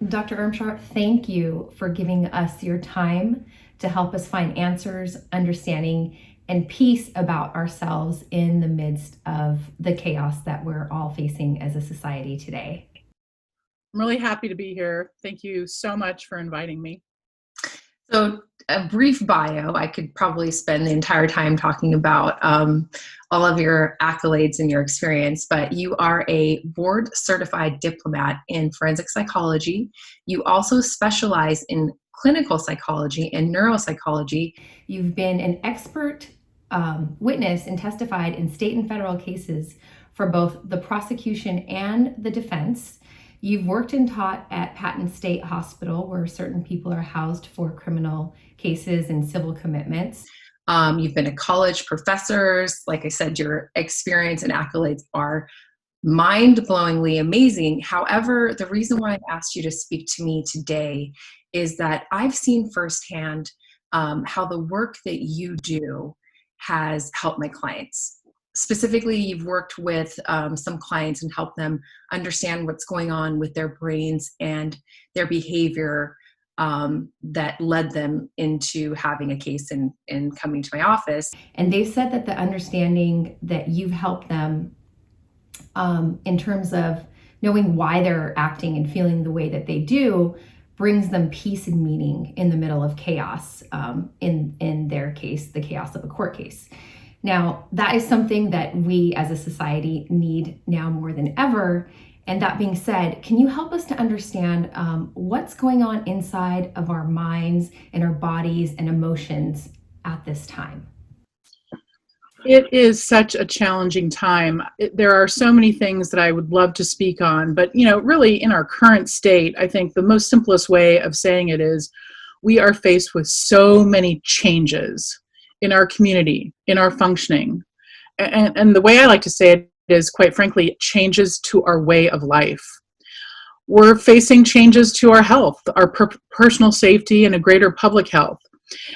Dr. Ermshar, thank you for giving us your time to help us find answers, understanding, and peace about ourselves in the midst of the chaos that we're all facing as a society today. I'm really happy to be here. Thank you so much for inviting me. So, a brief bio, I could probably spend the entire time talking about all of your accolades and your experience, but you are a board certified diplomat in forensic psychology. You also specialize in clinical psychology and neuropsychology. You've been an expert witness and testified in state and federal cases for both the prosecution and the defense. You've worked and taught at Patton State Hospital, where certain people are housed for criminal cases and civil commitments. You've been a college professor. Like I said, your experience and accolades are mind-blowingly amazing. However, the reason why I asked you to speak to me today is that I've seen firsthand how the work that you do has helped my clients. Specifically, you've worked with some clients and helped them understand what's going on with their brains and their behavior that led them into having a case and coming to my office. And they've said that the understanding that you've helped them in terms of knowing why they're acting and feeling the way that they do brings them peace and meaning in the middle of chaos, in their case, the chaos of a court case. Now, that is something that we as a society need now more than ever. And that being said, can you help us to understand what's going on inside of our minds and our bodies and emotions at this time? It is such a challenging time. There are so many things that I would love to speak on, but really in our current state, I think the most simplest way of saying it is we are faced with so many changes in our community, in our functioning. And the way I like to say it is, quite frankly, changes to our way of life. We're facing changes to our health, our personal safety, and a greater public health.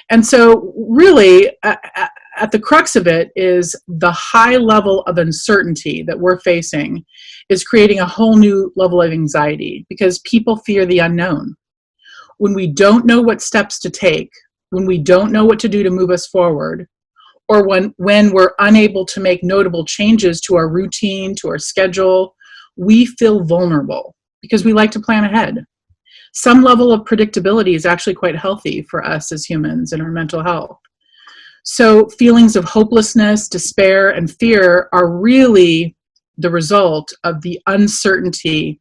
And so really, at the crux of it is the high level of uncertainty that we're facing is creating a whole new level of anxiety because people fear the unknown. When we don't know what steps to take, when we don't know what to do to move us forward, or when we're unable to make notable changes to our routine, to our schedule, we feel vulnerable because we like to plan ahead. Some level of predictability is actually quite healthy for us as humans and our mental health. So feelings of hopelessness, despair, and fear are really the result of the uncertainty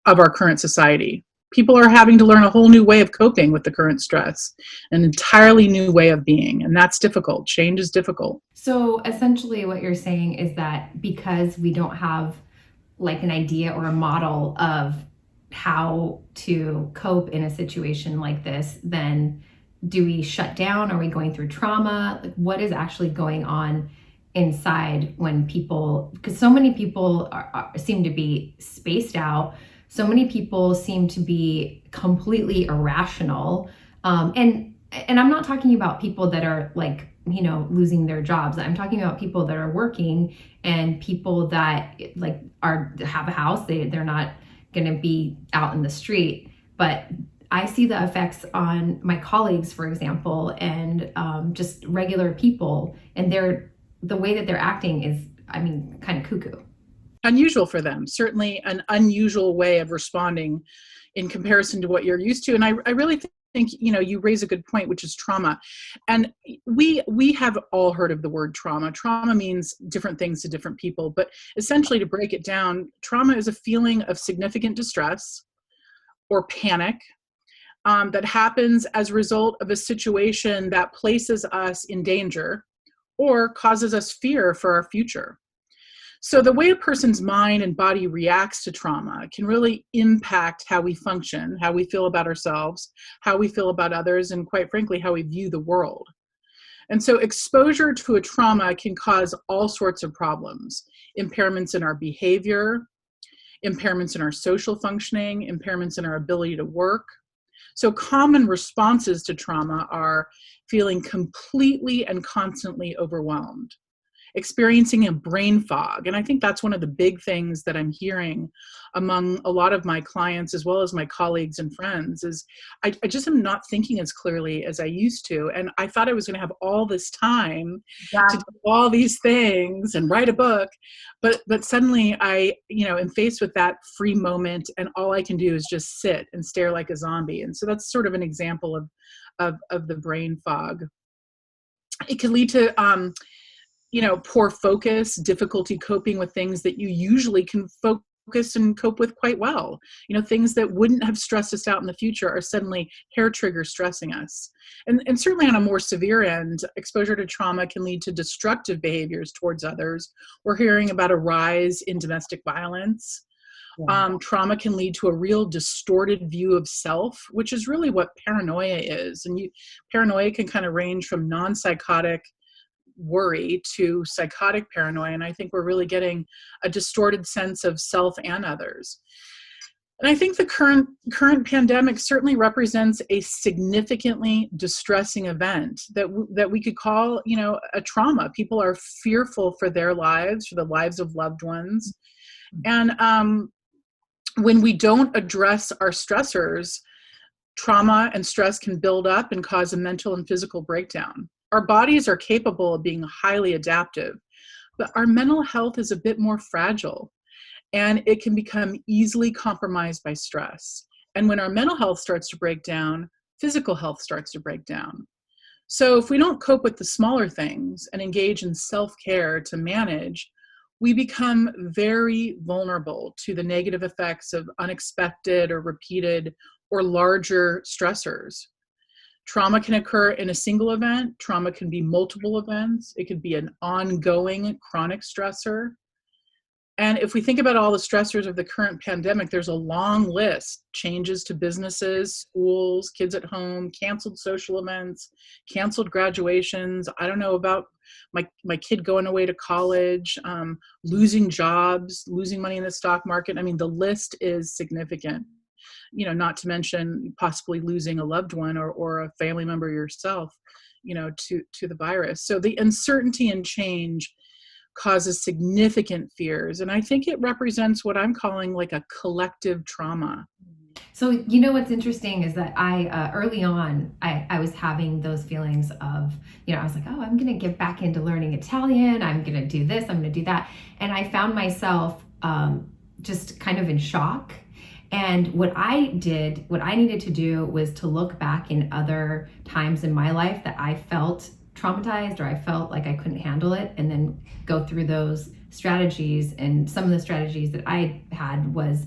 of our current society. People are having to learn a whole new way of coping with the current stress, an entirely new way of being, and that's difficult. Change is difficult. So essentially what you're saying is that because we don't have like an idea or a model of how to cope in a situation like this, then do we shut down? Are we going through trauma? Like, what is actually going on inside when people, because so many people seem to be spaced out. So many people seem to be completely irrational. And I'm not talking about people that are like, losing their jobs. I'm talking about people that are working and people that like have a house. They're not going to be out in the street. But I see the effects on my colleagues, for example, and just regular people. And the way that they're acting is, kind of cuckoo. Unusual for them, certainly an unusual way of responding in comparison to what you're used to. And I really think, you raise a good point, which is trauma. And we have all heard of the word trauma. Trauma means different things to different people, but essentially to break it down, trauma is a feeling of significant distress or panic that happens as a result of a situation that places us in danger or causes us fear for our future. So the way a person's mind and body reacts to trauma can really impact how we function, how we feel about ourselves, how we feel about others, and quite frankly, how we view the world. And so exposure to a trauma can cause all sorts of problems, impairments in our behavior, impairments in our social functioning, impairments in our ability to work. So common responses to trauma are feeling completely and constantly overwhelmed, experiencing a brain fog. And I think that's one of the big things that I'm hearing among a lot of my clients, as well as my colleagues and friends, is I just am not thinking as clearly as I used to. And I thought I was going to have all this time to do all these things and write a book. But suddenly I, am faced with that free moment, and all I can do is just sit and stare like a zombie. And so that's sort of an example of the brain fog. It can lead to poor focus, difficulty coping with things that you usually can focus and cope with quite well. Things that wouldn't have stressed us out in the future are suddenly hair trigger stressing us. And certainly on a more severe end, exposure to trauma can lead to destructive behaviors towards others. We're hearing about a rise in domestic violence. Trauma can lead to a real distorted view of self, which is really what paranoia is. And paranoia can kind of range from non-psychotic worry to psychotic paranoia. And I think we're really getting a distorted sense of self and others. And I think the current pandemic certainly represents a significantly distressing event that we could call, a trauma. People are fearful for their lives, for the lives of loved ones. And when we don't address our stressors, trauma and stress can build up and cause a mental and physical breakdown. Our bodies are capable of being highly adaptive, but our mental health is a bit more fragile, and it can become easily compromised by stress. And when our mental health starts to break down, physical health starts to break down. So if we don't cope with the smaller things and engage in self-care to manage, we become very vulnerable to the negative effects of unexpected or repeated or larger stressors. Trauma can occur in a single event. Trauma can be multiple events. It could be an ongoing chronic stressor. And if we think about all the stressors of the current pandemic, there's a long list: changes to businesses, schools, kids at home, canceled social events, canceled graduations. I don't know about my kid going away to college, losing jobs, losing money in the stock market. I mean, the list is significant, not to mention possibly losing a loved one or a family member yourself, to the virus. So the uncertainty and change causes significant fears. And I think it represents what I'm calling like a collective trauma. So, what's interesting is that I, early on, I was having those feelings of, I was like, oh, I'm going to get back into learning Italian. I'm going to do this, I'm going to do that. And I found myself just kind of in shock. And what I needed to do was to look back in other times in my life that I felt traumatized or I felt like I couldn't handle it, and then go through those strategies. And some of the strategies that I had was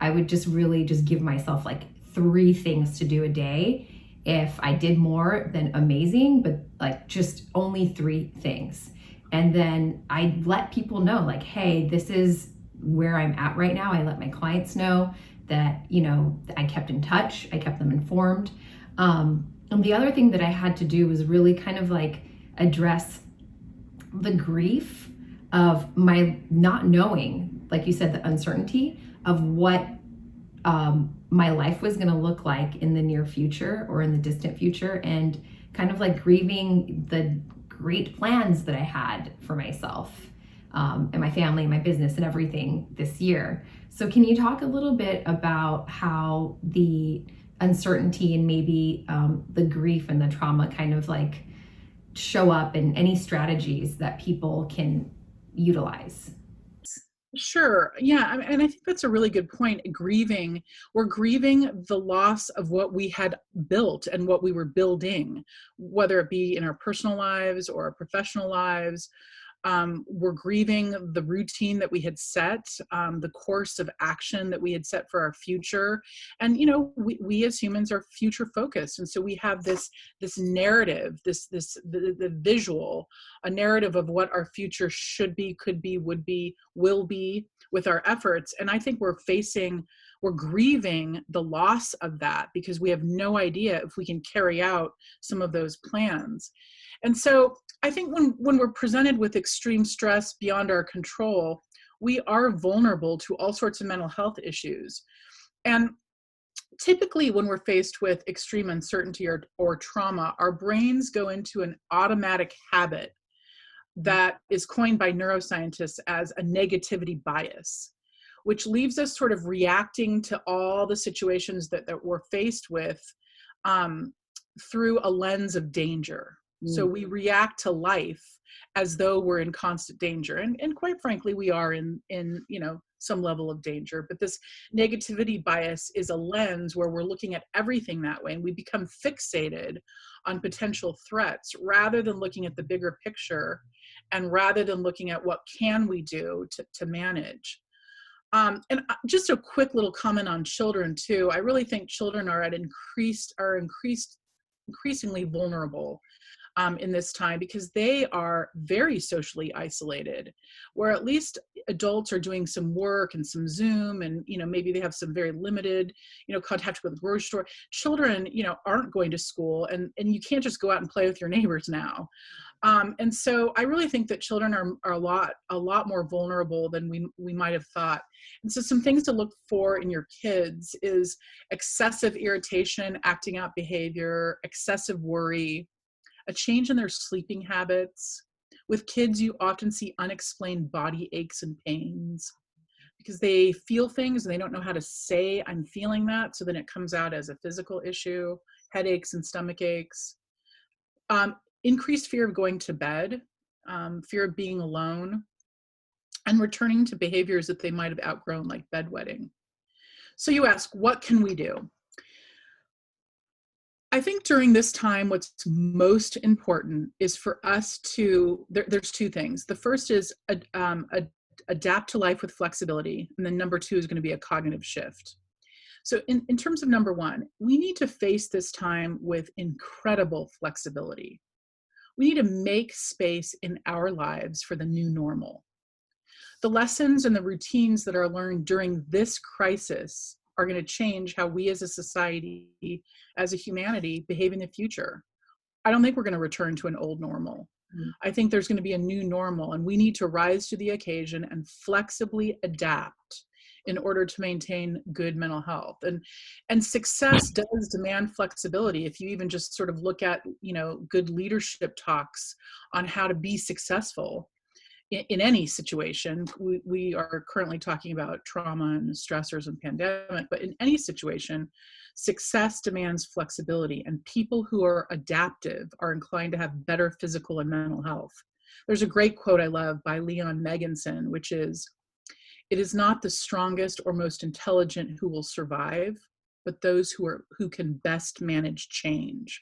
I would just really just give myself like 3 things to do a day. If I did more, then amazing, but like just only 3 things. And then I let people know, like, hey, this is where I'm at right now. I let my clients know that, I kept in touch, I kept them informed. And the other thing that I had to do was really kind of like address the grief of my not knowing, like you said, the uncertainty of what my life was going to look like in the near future or in the distant future, and kind of like grieving the great plans that I had for myself and my family and my business and everything this year. So can you talk a little bit about how the uncertainty and maybe the grief and the trauma kind of like show up, and any strategies that people can utilize? Sure. Yeah. And I think that's a really good point. We're grieving the loss of what we had built and what we were building, whether it be in our personal lives or our professional lives. We're grieving the routine that we had set, the course of action that we had set for our future. And, we as humans are future focused. And so we have this narrative, the visual, a narrative of what our future should be, could be, would be, will be with our efforts. And I think we're grieving the loss of that because we have no idea if we can carry out some of those plans. And so I think when we're presented with extreme stress beyond our control, we are vulnerable to all sorts of mental health issues. And typically when we're faced with extreme uncertainty or trauma, our brains go into an automatic habit that is coined by neuroscientists as a negativity bias, which leaves us sort of reacting to all the situations that we're faced with through a lens of danger. So we react to life as though we're in constant danger. And quite frankly, we are in some level of danger. But this negativity bias is a lens where we're looking at everything that way. And we become fixated on potential threats rather than looking at the bigger picture and rather than looking at what can we do to manage. And just a quick little comment on children too. I really think children are increasingly vulnerable in this time because they are very socially isolated, where at least adults are doing some work and some Zoom and, maybe they have some very limited, contact with the grocery store. Children, aren't going to school and you can't just go out and play with your neighbors now. And so I really think that children are a lot more vulnerable than we might have thought. And so some things to look for in your kids is excessive irritation, acting out behavior, excessive worry, a change in their sleeping habits. With kids, you often see unexplained body aches and pains because they feel things and they don't know how to say, I'm feeling that. So then it comes out as a physical issue, headaches and stomach aches. Increased fear of going to bed, fear of being alone, and returning to behaviors that they might have outgrown, like bedwetting. So you ask, what can we do? I think during this time, what's most important is for us to, there's two things. The first is adapt to life with flexibility. And then number two is going to be a cognitive shift. So in terms of number one, we need to face this time with incredible flexibility. We need to make space in our lives for the new normal. The lessons and the routines that are learned during this crisis are going to change how we as a society, as a humanity, behave in the future. I don't think we're going to return to an old normal. I think there's going to be a new normal, and we need to rise to the occasion and flexibly adapt in order to maintain good mental health. And success does demand flexibility. If you even just sort of look at, good leadership talks on how to be successful in any situation. We are currently talking about trauma and stressors and pandemic, but in any situation, success demands flexibility, and people who are adaptive are inclined to have better physical and mental health. There's a great quote I love by Leon Megginson, which is, "It is not the strongest or most intelligent who will survive, but those who can best manage change."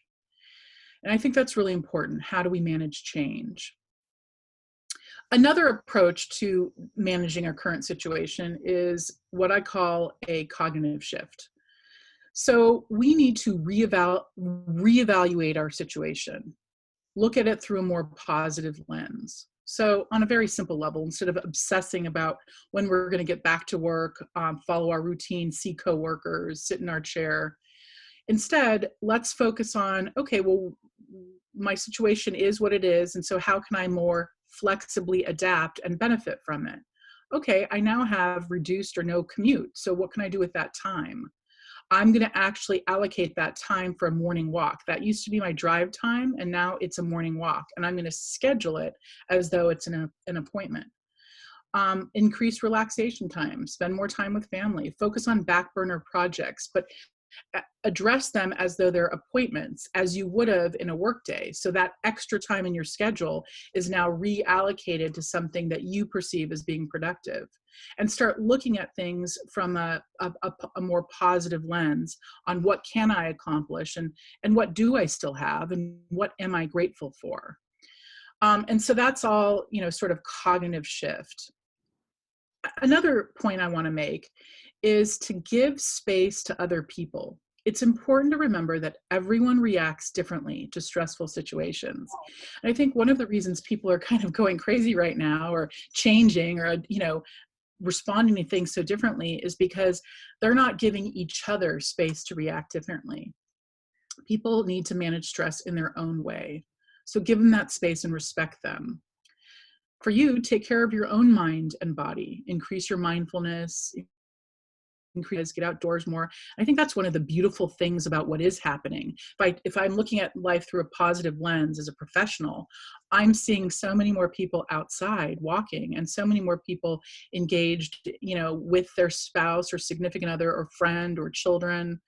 And I think that's really important. How do we manage change? Another approach to managing our current situation is what I call a cognitive shift. So we need to reevaluate our situation, look at it through a more positive lens. So on a very simple level, instead of obsessing about when we're going to get back to work, follow our routine, see coworkers, sit in our chair, instead, let's focus on, okay, well, my situation is what it is, and so how can I more flexibly adapt and benefit from it? Okay, I now have reduced or no commute, so what can I do with that time? I'm going to actually allocate that time for a morning walk. That used to be my drive time, and now it's a morning walk, and I'm going to schedule it as though it's an appointment. Increase relaxation time, spend more time with family, focus on back burner projects, but address them as though they're appointments, as you would have in a workday. So that extra time in your schedule is now reallocated to something that you perceive as being productive. And start looking at things from a more positive lens on what can I accomplish and what do I still have and what am I grateful for. And so that's all, sort of cognitive shift. Another point I want to make is to give space to other people. It's important to remember that everyone reacts differently to stressful situations. And I think one of the reasons people are kind of going crazy right now or changing or, responding to things so differently is because they're not giving each other space to react differently. People need to manage stress in their own way. So give them that space and respect them. For you, take care of your own mind and body, increase your mindfulness, increase, get outdoors more. I think that's one of the beautiful things about what is happening. If I'm looking at life through a positive lens as a professional, I'm seeing so many more people outside walking, and so many more people engaged, with their spouse or significant other or friend or children,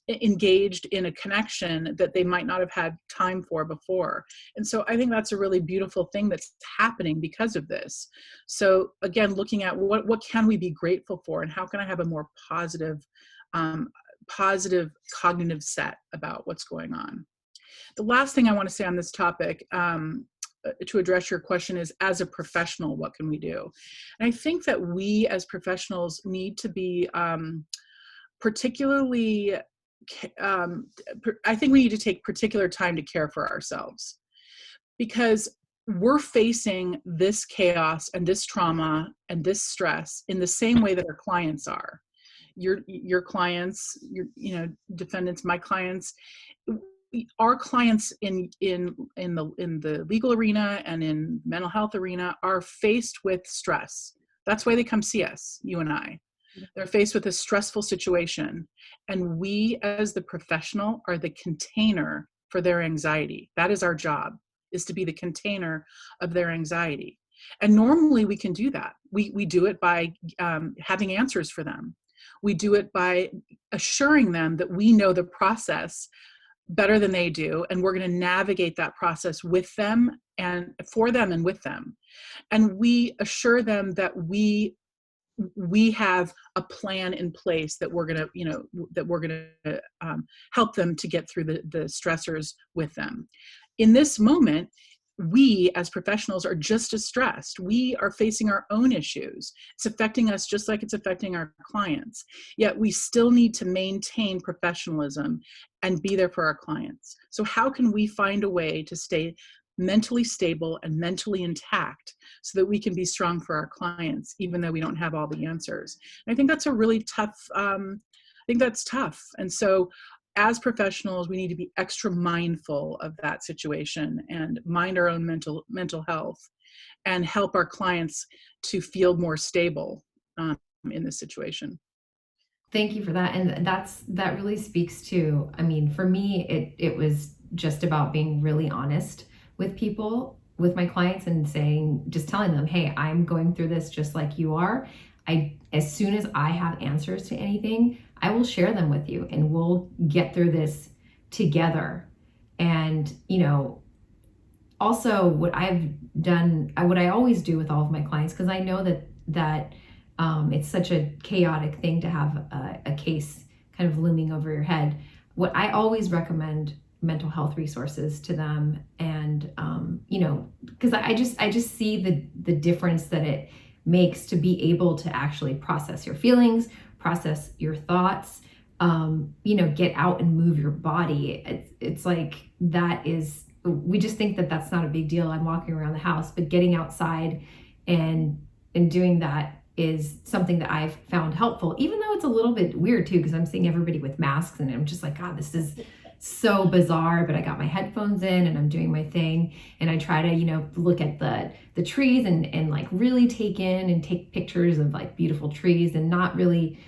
engaged in a connection that they might not have had time for before. And so I think that's a really beautiful thing that's happening because of this. So again, looking at what can we be grateful for, and how can I have a more positive cognitive set about what's going on. The last thing I want to say on this topic, to address your question, is, as a professional, what can we do? And I think that we as professionals need to be particularly, I think we need to take particular time to care for ourselves, because we're facing this chaos and this trauma and this stress in the same way that our clients are. Your clients, defendants, my clients, our clients in the legal arena and in mental health arena are faced with stress. That's why they come see us, you and I. They're faced with a stressful situation, and we as the professional are the container for their anxiety. That is our job, is to be the container of their anxiety. And normally we can do that. We do it by having answers for them. We do it by assuring them that we know the process better than they do, and we're going to navigate that process with them and for them and with them. And we assure them that we have a plan in place that we're going to, help them to get through the stressors with them. In this moment, we as professionals are just as stressed. We are facing our own issues. It's affecting us just like it's affecting our clients. Yet we still need to maintain professionalism and be there for our clients. So how can we find a way to stay mentally stable and mentally intact so that we can be strong for our clients, even though we don't have all the answers? And I think that's a really tough, that's tough. And so as professionals, we need to be extra mindful of that situation and mind our own mental health and help our clients to feel more stable in this situation. Thank you for that. And that really speaks to, for me, it was just about being really honest with people, with my clients, and just telling them, hey, I'm going through this just like you are. As soon as I have answers to anything, I will share them with you, and we'll get through this together. And, also what I've done, what I always do with all of my clients, because I know that it's such a chaotic thing to have a case kind of looming over your head. What I always recommend mental health resources to them, and because I just see the difference that it makes to be able to actually process your feelings, process your thoughts, get out and move your body. It's like we just think that that's not a big deal. I'm walking around the house, but getting outside and doing that is something that I've found helpful, even though it's a little bit weird too, because I'm seeing everybody with masks and I'm just like, God, this is so bizarre. But I got my headphones in and I'm doing my thing, and I try to look at the trees and like really take in and take pictures of like beautiful trees, and not really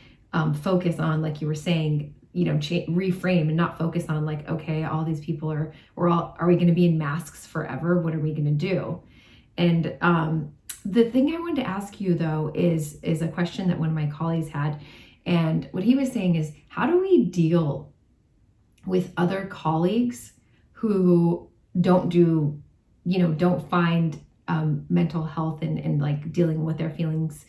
focus on, like you were saying, reframe and not focus on like, okay, all these people are we going to be in masks forever? What are we going to do? And the thing I wanted to ask you though is a question that one of my colleagues had, and what he was saying is, how do we deal with other colleagues who don't find mental health and like dealing with their feelings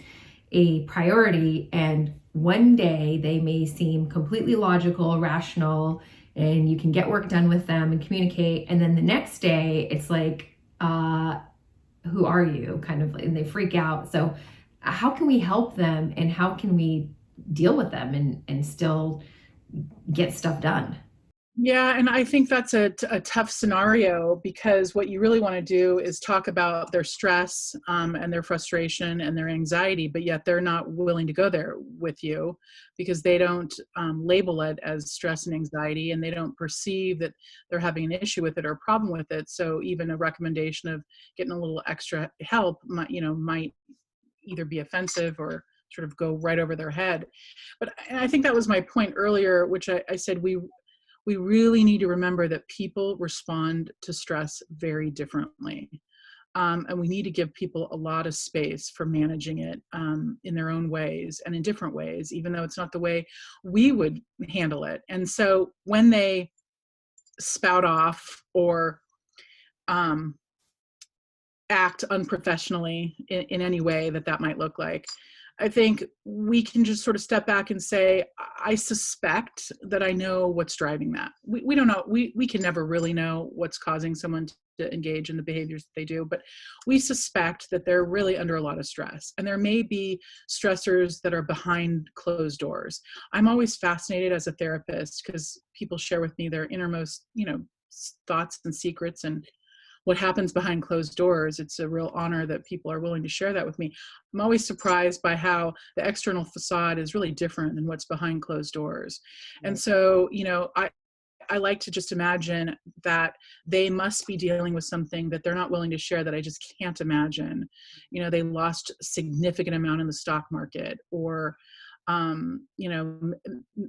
a priority, and one day they may seem completely logical, rational, and you can get work done with them and communicate, and then the next day it's like, who are you, kind of, and they freak out. So how can we help them, and how can we deal with them and still get stuff done? Yeah, and I think that's a tough scenario, because what you really want to do is talk about their stress and their frustration and their anxiety, but yet they're not willing to go there with you because they don't label it as stress and anxiety, and they don't perceive that they're having an issue with it or a problem with it. So even a recommendation of getting a little extra help might either be offensive or sort of go right over their head. But and I think that was my point earlier, which I said we really need to remember that people respond to stress very differently. And we need to give people a lot of space for managing it in their own ways and in different ways, even though it's not the way we would handle it. And so when they spout off or act unprofessionally in any way that might look like, I think we can just sort of step back and say, I suspect that I know what's driving that. We don't know. We can never really know what's causing someone to engage in the behaviors that they do, but we suspect that they're really under a lot of stress. And there may be stressors that are behind closed doors. I'm always fascinated as a therapist because people share with me their innermost, thoughts and secrets and what happens behind closed doors. It's a real honor that people are willing to share that with me. I'm always surprised by how the external facade is really different than what's behind closed doors. And so, I like to just imagine that they must be dealing with something that they're not willing to share that I just can't imagine. They lost a significant amount in the stock market, or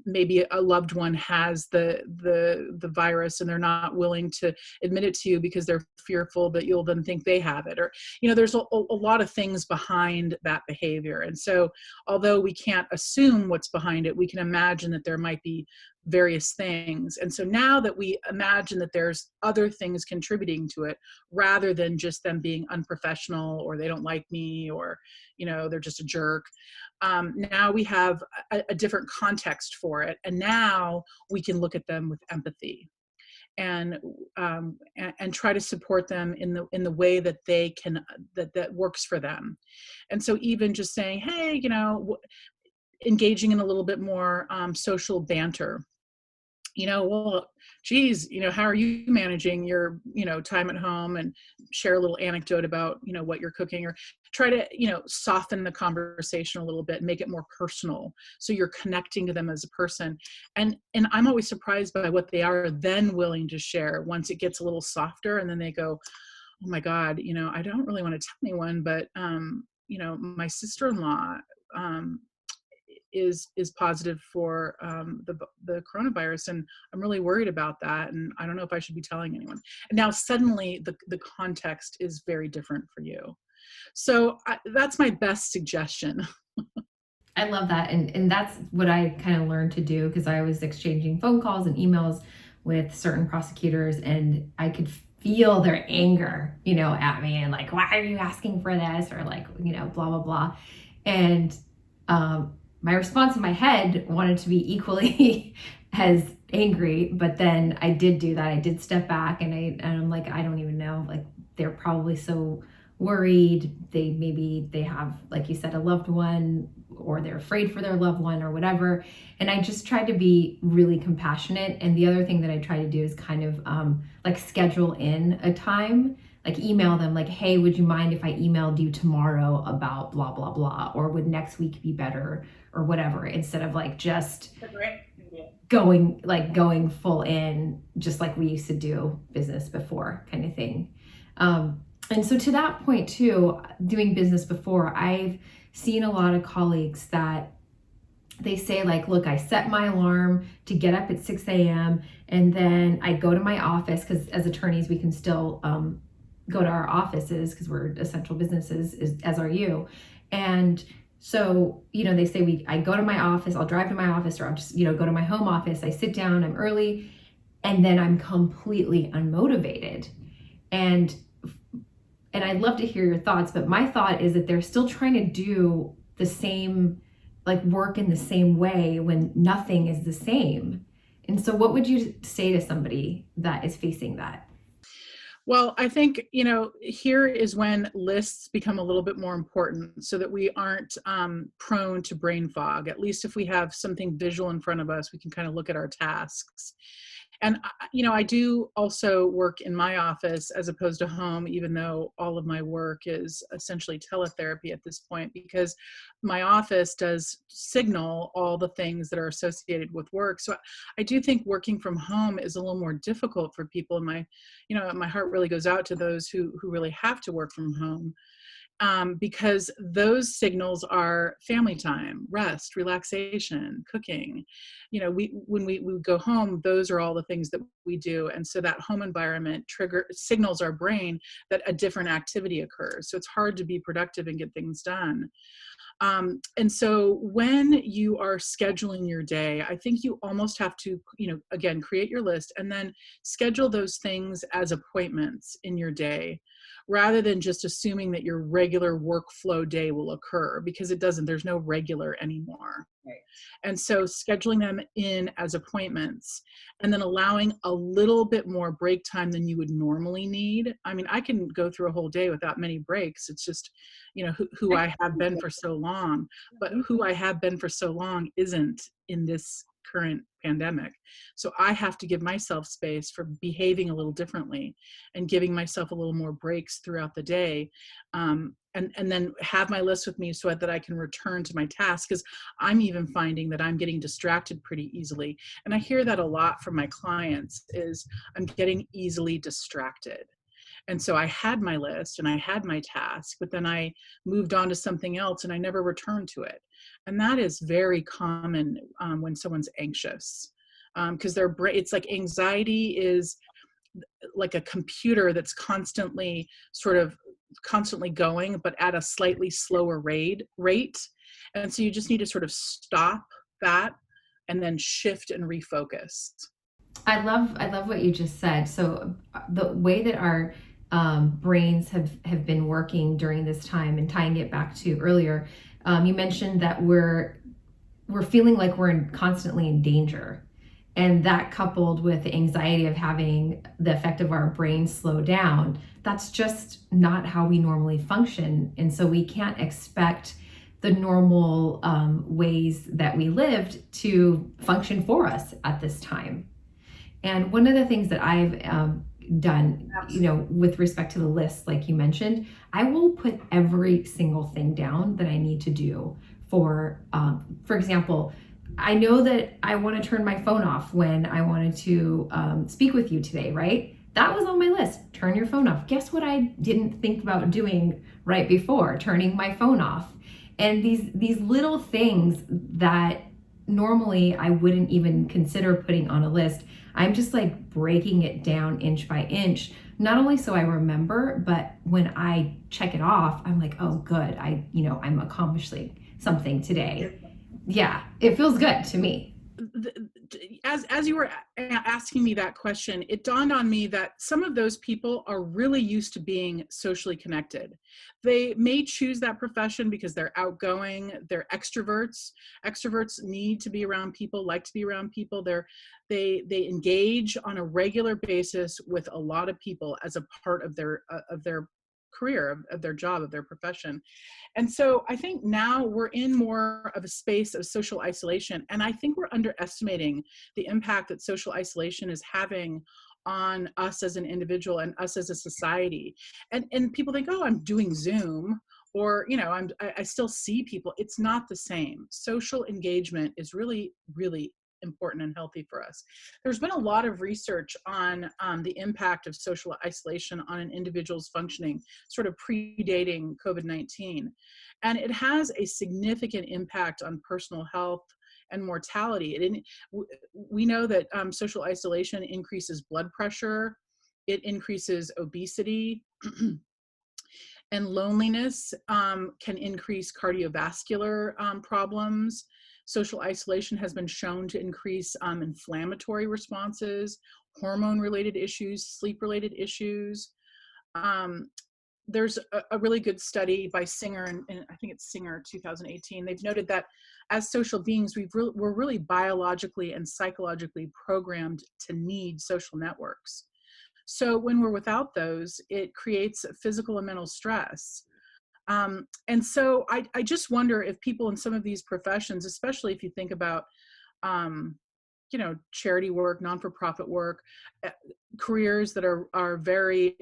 maybe a loved one has the virus and they're not willing to admit it to you because they're fearful that you'll then think they have it, or there's a lot of things behind that behavior. And so although we can't assume what's behind it, we can imagine that there might be various things. And so now that we imagine that there's other things contributing to it, rather than just them being unprofessional, or they don't like me, or they're just a jerk, now we have a different context for it, and now we can look at them with empathy and try to support them in the way that they can, that works for them. And so even just saying, hey, engaging in a little bit more social banter. Well, geez, how are you managing your, time at home, and share a little anecdote about, what you're cooking, or try to, soften the conversation a little bit, make it more personal. So you're connecting to them as a person. And I'm always surprised by what they are then willing to share once it gets a little softer. And then they go, oh my God, I don't really want to tell anyone, but, my sister-in-law, is positive for the coronavirus, and I'm really worried about that, and I don't know if I should be telling anyone. And now suddenly the context is very different for you. So that's my best suggestion. I love that. And that's what I kind of learned to do, because I was exchanging phone calls and emails with certain prosecutors, and I could feel their anger, at me, and like, why are you asking for this? Or like, blah, blah, blah. And my response in my head wanted to be equally as angry, but then I did do that. I did step back, and I'm like, I don't even know. Like, they're probably so worried. Maybe they have, like you said, a loved one, or they're afraid for their loved one, or whatever. And I just tried to be really compassionate. And the other thing that I try to do is kind of like schedule in a time, like email them like, hey, would you mind if I emailed you tomorrow about blah, blah, blah, or would next week be better, or whatever, instead of like just going full in, just like we used to do business before, kind of thing. And so to that point too, doing business before, I've seen a lot of colleagues that they say like, look, I set my alarm to get up at 6 a.m. and then I go to my office, because as attorneys, we can still go to our offices because we're essential businesses, as are you. And so, they say I go to my office, I'll drive to my office, or I'll just, go to my home office. I sit down, I'm early, and then I'm completely unmotivated. And I'd love to hear your thoughts, but my thought is that they're still trying to do the same, like work in the same way when nothing is the same. And so what would you say to somebody that is facing that? Well, I think, here is when lists become a little bit more important, so that we aren't prone to brain fog. At least if we have something visual in front of us, we can kind of look at our tasks. And, I do also work in my office as opposed to home, even though all of my work is essentially teletherapy at this point, because my office does signal all the things that are associated with work. So I do think working from home is a little more difficult for people. And my heart really goes out to those who really have to work from home. because those signals are family time, rest, relaxation, cooking. When we go home, those are all the things that we do. And so that home environment signals our brain that a different activity occurs. So it's hard to be productive and get things done. And so when you are scheduling your day, I think you almost have to, again, create your list and then schedule those things as appointments in your day, rather than just assuming that your regular workflow day will occur, because it doesn't. There's no regular anymore. Right. And so scheduling them in as appointments and then allowing a little bit more break time than you would normally need. I mean, I can go through a whole day without many breaks. It's just, who I have been for so long, but who I have been for so long isn't in this current pandemic. So I have to give myself space for behaving a little differently and giving myself a little more breaks throughout the day. And then have my list with me so that I can return to my task, because I'm even finding that I'm getting distracted pretty easily. And I hear that a lot from my clients is I'm getting easily distracted. And so I had my list and I had my task, but then I moved on to something else and I never returned to it. And that is very common when someone's anxious, because it's like anxiety is like a computer that's constantly going, but at a slightly slower rate. And so you just need to sort of stop that and then shift and refocus. I love what you just said. So the way that our brains have been working during this time, and tying it back to earlier, you mentioned that we're feeling like we're constantly in danger. And that, coupled with the anxiety of having the effect of our brains slow down, that's just not how we normally function. And so we can't expect the normal ways that we lived to function for us at this time. And one of the things that I've done, with respect to the list, like you mentioned, I will put every single thing down that I need to do. For example, I know that I want to turn my phone off when I wanted to speak with you today, right? That was on my list. Turn your phone off. Guess what I didn't think about doing right before? Turning my phone off. And these little things that normally I wouldn't even consider putting on a list, I'm just like breaking it down inch by inch, not only so I remember, but when I check it off, I'm like, oh, good. I'm accomplishing something today. Yeah, it feels good to me. As you were asking me that question, it dawned on me that some of those people are really used to being socially connected. They may choose that profession because they're outgoing, they're extroverts. Extroverts need to be around people, like to be around people. They engage on a regular basis with a lot of people as a part of their career, of their job, of their profession. And so I think now we're in more of a space of social isolation. And I think we're underestimating the impact that social isolation is having on us as an individual and us as a society. And people think, oh, I'm doing Zoom, or, I still see people. It's not the same. Social engagement is really, really important and healthy for us. There's been a lot of research on the impact of social isolation on an individual's functioning, sort of predating COVID-19. And it has a significant impact on personal health and mortality. We know that social isolation increases blood pressure, it increases obesity, and loneliness can increase cardiovascular problems. Social isolation has been shown to increase inflammatory responses, hormone-related issues, sleep-related issues. There's a really good study by Singer, and I think it's Singer 2018. They've noted that as social beings, we're really biologically and psychologically programmed to need social networks. So when we're without those, it creates physical and mental stress. And so I just wonder if people in some of these professions, especially if you think about, charity work, non-for-profit work, careers that are very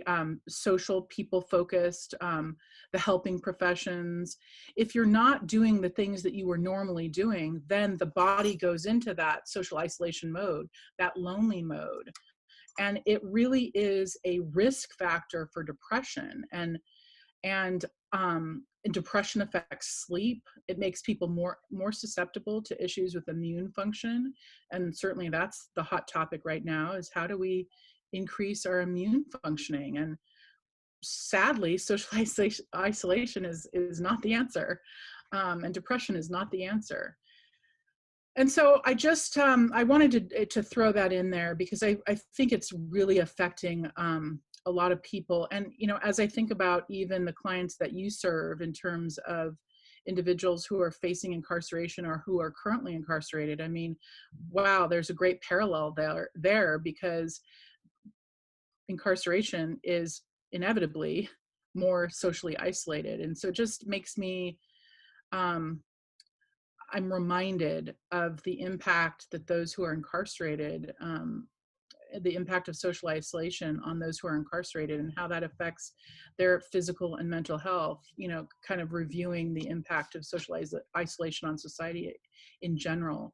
social, people-focused, the helping professions, if you're not doing the things that you were normally doing, then the body goes into that social isolation mode, that lonely mode. And it really is a risk factor for depression. And And depression affects sleep. It makes people more susceptible to issues with immune function. And certainly that's the hot topic right now, is how do we increase our immune functioning? And sadly, social isolation is not the answer. And depression is not the answer. And so I just I wanted to throw that in there, because I think it's really affecting a lot of people. And as I think about even the clients that you serve in terms of individuals who are facing incarceration or who are currently incarcerated, I mean, wow, there's a great parallel there, because incarceration is inevitably more socially isolated. And so it just makes me I'm reminded of the impact that those who are incarcerated, the impact of social isolation on those who are incarcerated, and how that affects their physical and mental health, kind of reviewing the impact of social isolation on society in general.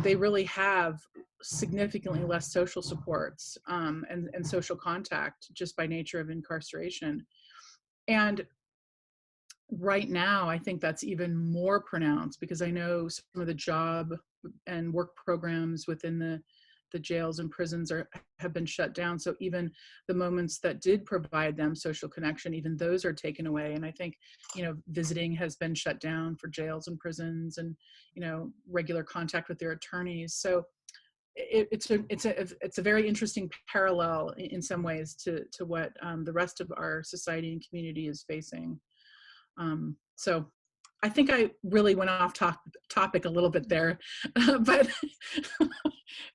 They really have significantly less social supports and social contact just by nature of incarceration. And right now, I think that's even more pronounced, because I know some of the job and work programs within the jails and prisons have been shut down. So even the moments that did provide them social connection, even those are taken away. And I think, visiting has been shut down for jails and prisons, and, regular contact with their attorneys. So it's a very interesting parallel in some ways to what the rest of our society and community is facing. So I think I really went off topic a little bit there, but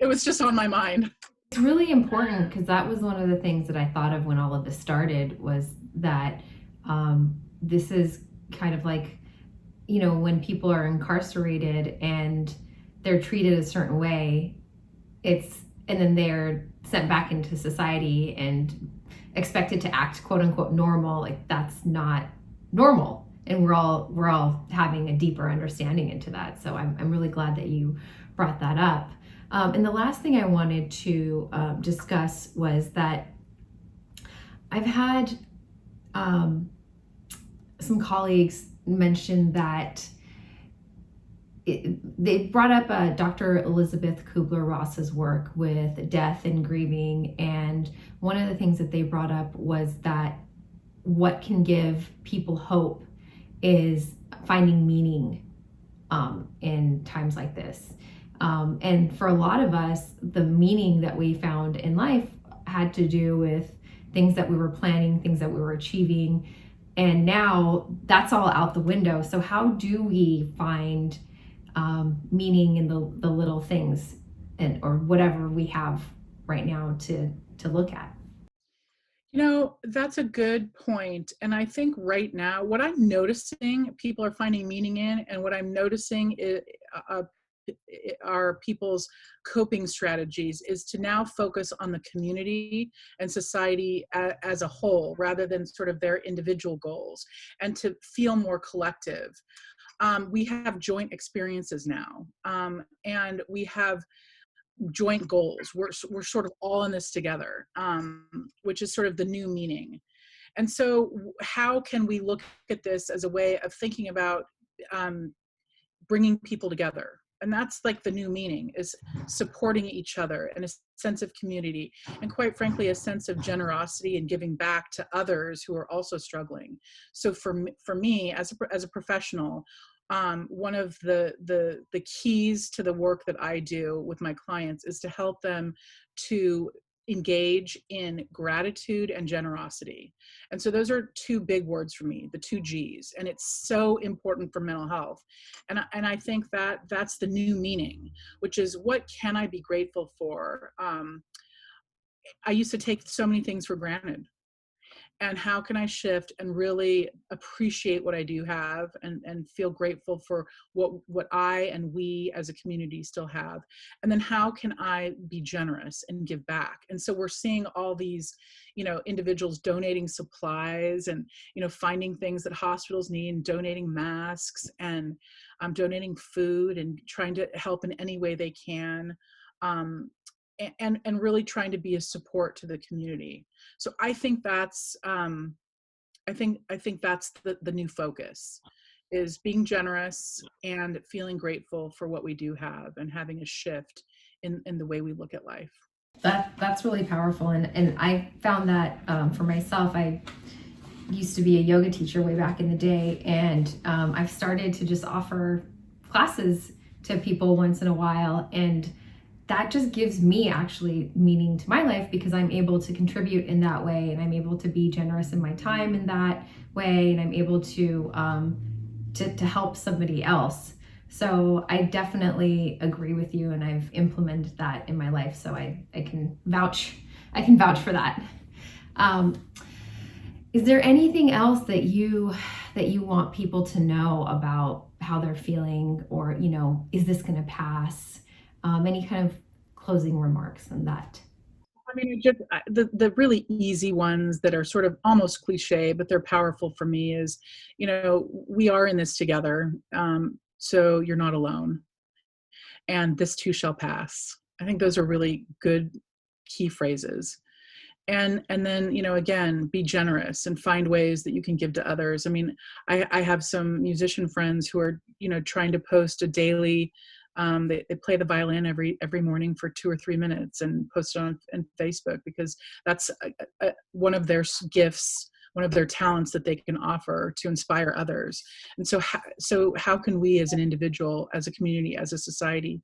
it was just on my mind. It's really important, because that was one of the things that I thought of when all of this started, was that this is kind of like, when people are incarcerated and they're treated a certain way, and then they're sent back into society and expected to act quote unquote normal. Like, that's not normal. And we're all having a deeper understanding into that. So I'm really glad that you brought that up. And the last thing I wanted to discuss was that I've had some colleagues mention that they brought up Dr. Elizabeth Kubler-Ross's work with death and grieving. And one of the things that they brought up was that what can give people hope is finding meaning in times like this. And for a lot of us, the meaning that we found in life had to do with things that we were planning, things that we were achieving. And now that's all out the window. So how do we find meaning in the little things, or whatever we have right now to look at? That's a good point. And I think right now, what I'm noticing people are finding meaning in, and what I'm noticing are people's coping strategies, is to now focus on the community and society as a whole, rather than sort of their individual goals, and to feel more collective. We have joint experiences now, and we have joint goals. We're sort of all in this together, which is sort of the new meaning. And so how can we look at this as a way of thinking about bringing people together? And that's like the new meaning, is supporting each other, and a sense of community, and quite frankly, a sense of generosity and giving back to others who are also struggling. So for me as a professional, one of the keys to the work that I do with my clients is to help them to engage in gratitude and generosity. And so those are two big words for me, the two G's, and it's so important for mental health. And I think that that's the new meaning, which is, what can I be grateful for? I used to take so many things for granted. And how can I shift and really appreciate what I do have, and feel grateful for what I and we as a community still have? And then how can I be generous and give back? And so we're seeing all these, individuals donating supplies, and, finding things that hospitals need, and donating masks, and donating food, and trying to help in any way they can. And really trying to be a support to the community. So I think that's I think that's the new focus, is being generous and feeling grateful for what we do have, and having a shift in the way we look at life. That's really powerful, and I found that for myself. I used to be a yoga teacher way back in the day, and I've started to just offer classes to people once in a while, and that just gives me actually meaning to my life, because I'm able to contribute in that way, and I'm able to be generous in my time in that way, and I'm able to help somebody else. So I definitely agree with you, and I've implemented that in my life. So I can vouch for that. Is there anything else that you want people to know about how they're feeling, or is this going to pass? Any kind of closing remarks on that? I mean, just the really easy ones that are sort of almost cliche, but they're powerful for me is, we are in this together. So you're not alone, and this too shall pass. I think those are really good key phrases. And then, again, be generous and find ways that you can give to others. I mean, I have some musician friends who are, trying to post a daily, they play the violin every morning for 2 or 3 minutes and post it on Facebook, because that's one of their gifts, one of their talents that they can offer to inspire others. And so how can we as an individual, as a community, as a society,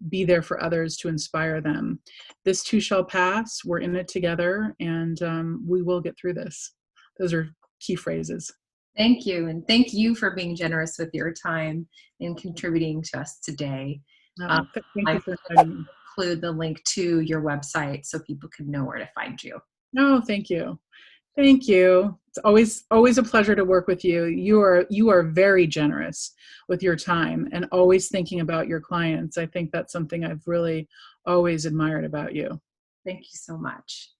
be there for others to inspire them? This too shall pass. We're in it together, and we will get through this. Those are key phrases. Thank you. And thank you for being generous with your time and contributing to us today. Thank I you for inviting me. include the link to your website so people can know where to find you. No, thank you. Thank you. It's always a pleasure to work with you. You are very generous with your time and always thinking about your clients. I think that's something I've really always admired about you. Thank you so much.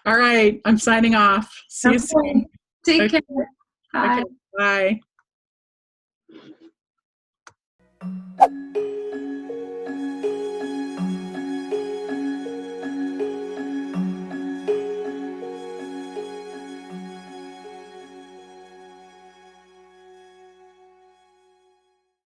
All right, I'm signing off. See you soon. Take Okay. care. Bye. Okay, bye.